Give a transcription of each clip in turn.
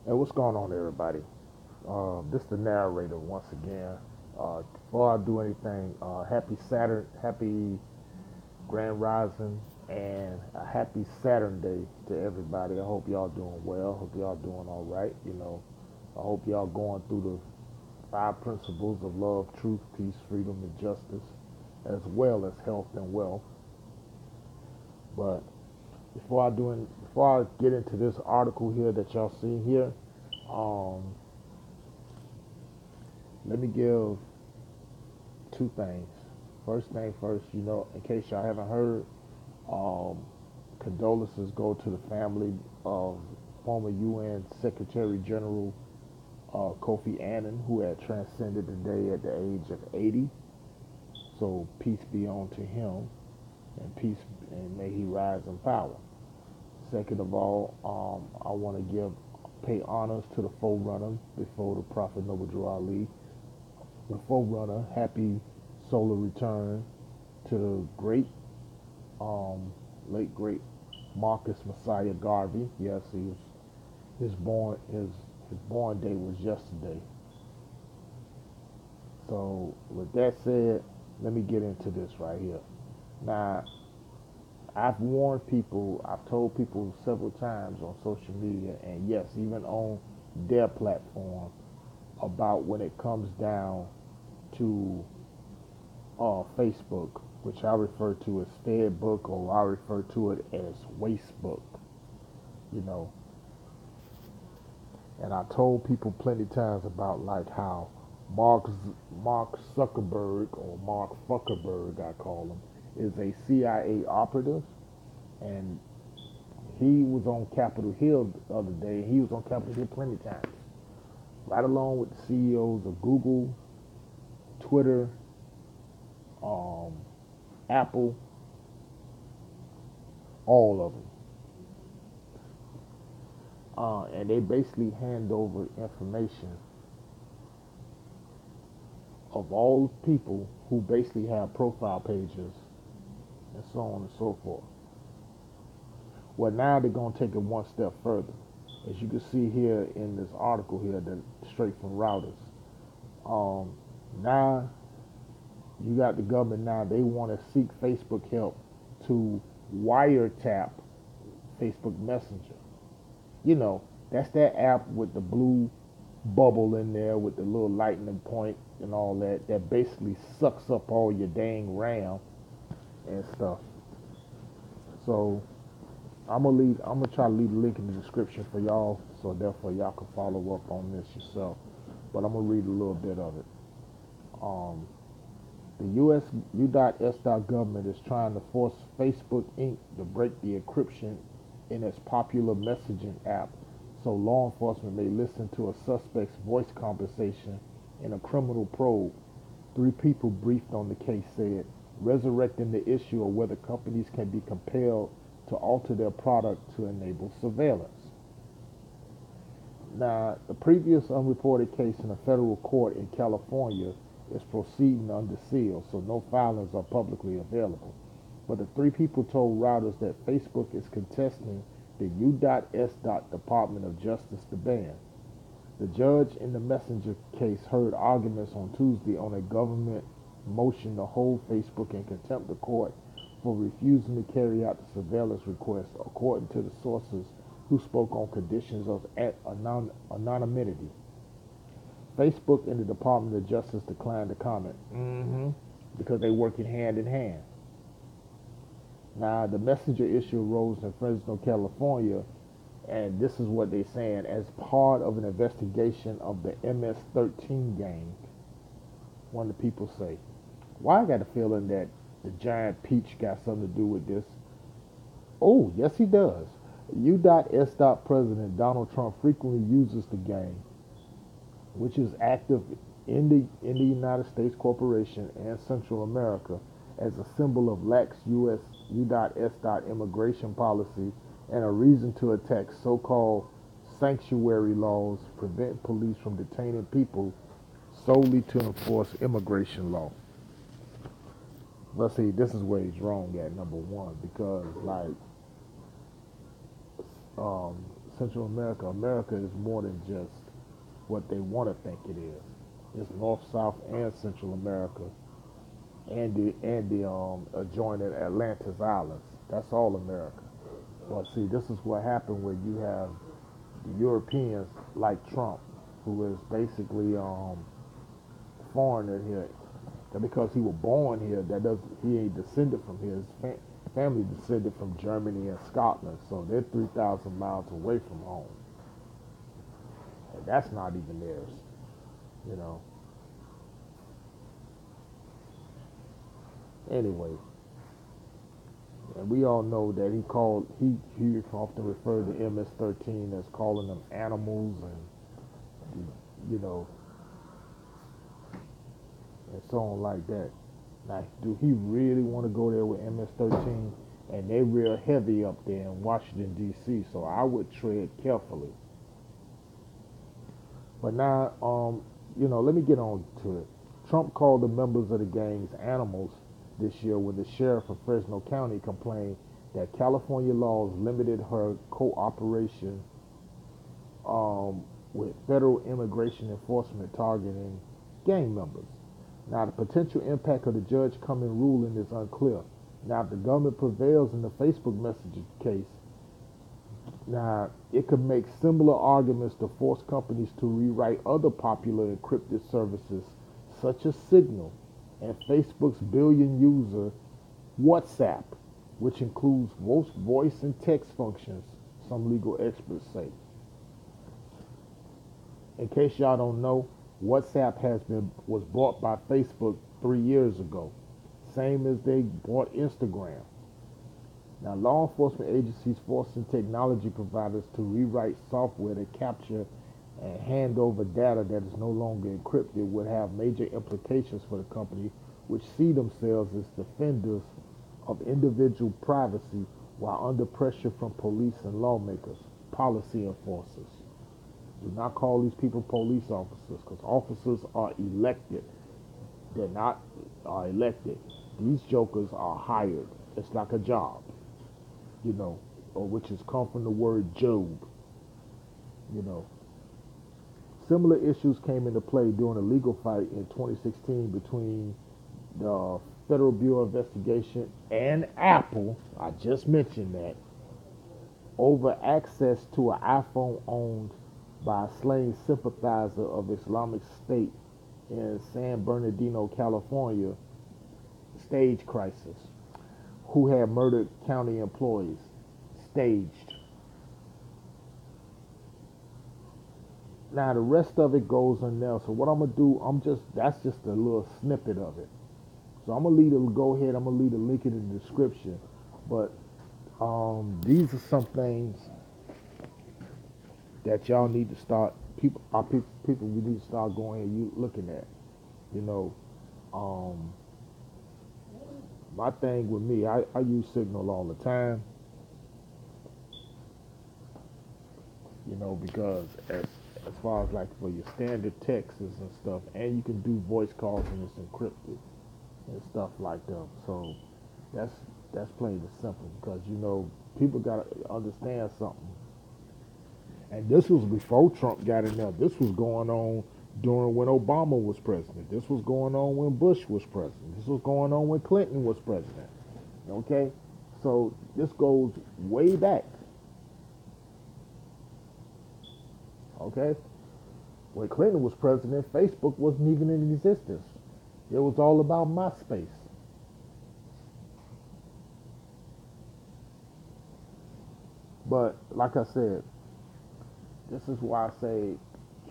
Hey, what's going on, everybody? This is the narrator once again. Before I do anything, happy Saturn, happy Grand Rising, and a happy Saturn Day to everybody. I hope y'all doing well. Hope y'all doing all right. I hope y'all going through the five principles of love, truth, peace, freedom, and justice, as well as health and wealth. But before I get into this article here that y'all see here, um, let me give two things. First thing first, in case y'all haven't heard, um, condolences go to the family of former UN Secretary General Kofi Annan, who had transcended the day at the age of 80. So peace be on to him, and peace, and may he rise in power. Second of all, I want to pay honors to the forerunner before the Prophet Noble Drew Ali. The forerunner, happy solar return to the um, late great Marcus Messiah Garvey. Yes, he was his born day was yesterday. So with that said, let me get into this right here. Now, I've warned people, I've told people several times on social media, and yes, even on their platform, about when it comes down to Facebook, which I refer to as Fedbook, or I refer to it as Wastebook. You know, and I told people plenty times about like how Mark Mark Zuckerberg, or Mark Fuckerberg, I call him, is a CIA operative, and he was on Capitol Hill the other day. He was on Capitol Hill plenty times, right along with the CEOs of Google, Twitter, um, Apple, all of them. And they basically hand over information of all people who basically have profile pages and so on and so forth. Well, now they're going to take it one step further. As you can see here in this article here, that straight from Reuters. Um, Now you got the government now. They want to seek Facebook help to wiretap Facebook Messenger. You know, that's that app with the blue bubble in there with the little lightning point and all that. That basically sucks up all your dang RAM and stuff. So I'm gonna try to leave a link in the description for y'all, so therefore y'all can follow up on this yourself. But I'm gonna read a little bit of it. Um, the U.S. U.S. government is trying to force Facebook Inc. to break the encryption in its popular messaging app, so law enforcement may listen to a suspect's voice conversation in a criminal probe. Three people briefed on the case said, resurrecting the issue of whether companies can be compelled to alter their product to enable surveillance. Now, the previous unreported case in a federal court in California is proceeding under seal, so no filings are publicly available. But the three people told Reuters that Facebook is contesting the U.S. Department of Justice to ban. The judge in the Messenger case heard arguments on Tuesday on a government motion to hold Facebook in contempt of court for refusing to carry out the surveillance request, according to the sources who spoke on conditions of anonymity. Facebook and the Department of Justice declined to comment. Because they working hand in hand. Now, the Messenger issue arose in Fresno, California, and this is what they're saying as part of an investigation of the MS-13 gang. One of the people say, "Why I got a feeling that the giant peach got something to do with this." Oh, yes, he does. U.S. President Donald Trump frequently uses the gang, which is active in the United States corporation and Central America, as a symbol of lax U.S. immigration policy and a reason to attack so-called sanctuary laws, prevent police from detaining people solely to enforce immigration law. Let's see, this is where he's wrong at number one, because like um, Central America. America is more than just what they want to think it is. It's North, South, and Central America, and the adjoining Atlantis Islands. That's all America. Well, see, this is what happened when you have the Europeans like Trump, who is basically foreigner here. That because he was born here, that doesn't he ain't descended from here. His family descended from Germany and Scotland, so they're 3,000 miles away from home, and that's not even theirs. You know. Anyway, and we all know that he often referred to MS-13 as calling them animals and you know and so on like that. Now, do he really want to go there with MS-13? And they real heavy up there in Washington D.C. So I would tread carefully. But now, let me get on to it. Trump called the members of the gangs animals this year when the sheriff of Fresno County complained that California laws limited her cooperation with federal immigration enforcement targeting gang members. Now, the potential impact of the judge coming ruling is unclear. Now, if the government prevails in the Facebook messaging case, now it could make similar arguments to force companies to rewrite other popular encrypted services such as Signal and Facebook's billion-user WhatsApp, which includes most voice and text functions, some legal experts say. In case y'all don't know, WhatsApp was bought by Facebook 3 years ago, same as they bought Instagram. Now, law enforcement agencies forcing technology providers to rewrite software to capture and hand over data that is no longer encrypted would have major implications for the company, which see themselves as defenders of individual privacy while under pressure from police and lawmakers, policy enforcers. Do not call these people police officers, because officers are elected. They're not are elected. These jokers are hired. It's like a job, or which has come from the word Job, you know. Similar issues came into play during a legal fight in 2016 between the Federal Bureau of Investigation and Apple, I just mentioned that, over access to an iPhone owned by a slain sympathizer of Islamic State in San Bernardino, California, stage crisis, who had murdered county employees. Staged. Now the rest of it goes on there. So what I'm gonna do, that's just a little snippet of it. So I'm gonna leave a link in the description. But these are some things that y'all need to start. People we need to start going and you looking at. My thing with me, I use Signal all the time. Because as far as like for your standard texts and stuff, and you can do voice calls and it's encrypted and stuff like that. So that's plain and simple because people gotta understand something. And this was before Trump got in there. This was going on during when Obama was president. This was going on when Bush was president. This was going on when Clinton was president. Okay? So this goes way back. Okay? When Clinton was president, Facebook wasn't even in existence. It was all about MySpace. But like I said, this is why I say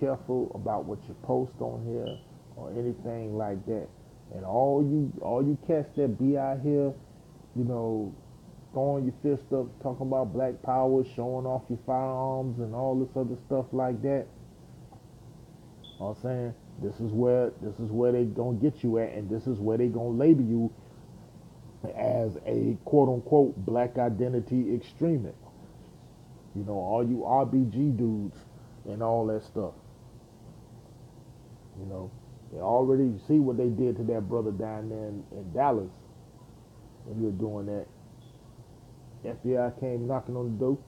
careful about what you post on here or anything like that. And all you cats that be out here, throwing your fist up, talking about black power, showing off your firearms and all this other stuff like that. I'm saying this is where they gonna get you at, and this is where they gonna label you as a quote unquote black identity extremist. All you RBG dudes and all that stuff. They already see what they did to that brother down there in Dallas when you were doing that. FBI came knocking on the door.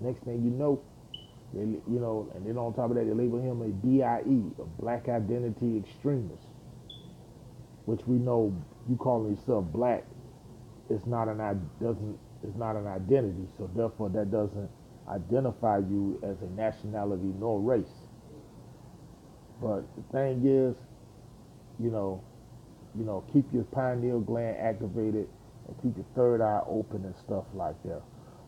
Next thing you know, They, and then on top of that, they label him a BIE, a Black Identity Extremist, which we know you calling yourself black is not an doesn't is not an identity, so therefore that doesn't identify you as a nationality nor race. But the thing is, you know, keep your pineal gland activated and keep your third eye open and stuff like that.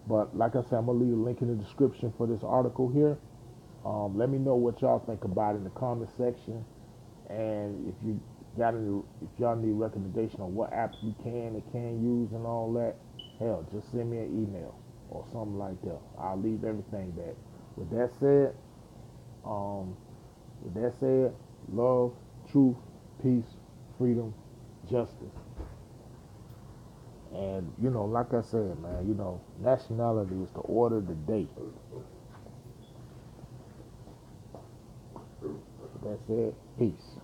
But like I said, I'm gonna leave a link in the description for this article here. Let me know what y'all think about it in the comment section, and if y'all need recommendation on what apps you can and can't use and all that, hell, just send me an email or something like that. I'll leave everything back. With that said, um, love, truth, peace, freedom, justice. And like I said, man, nationality is the order of the day. That's it. Peace.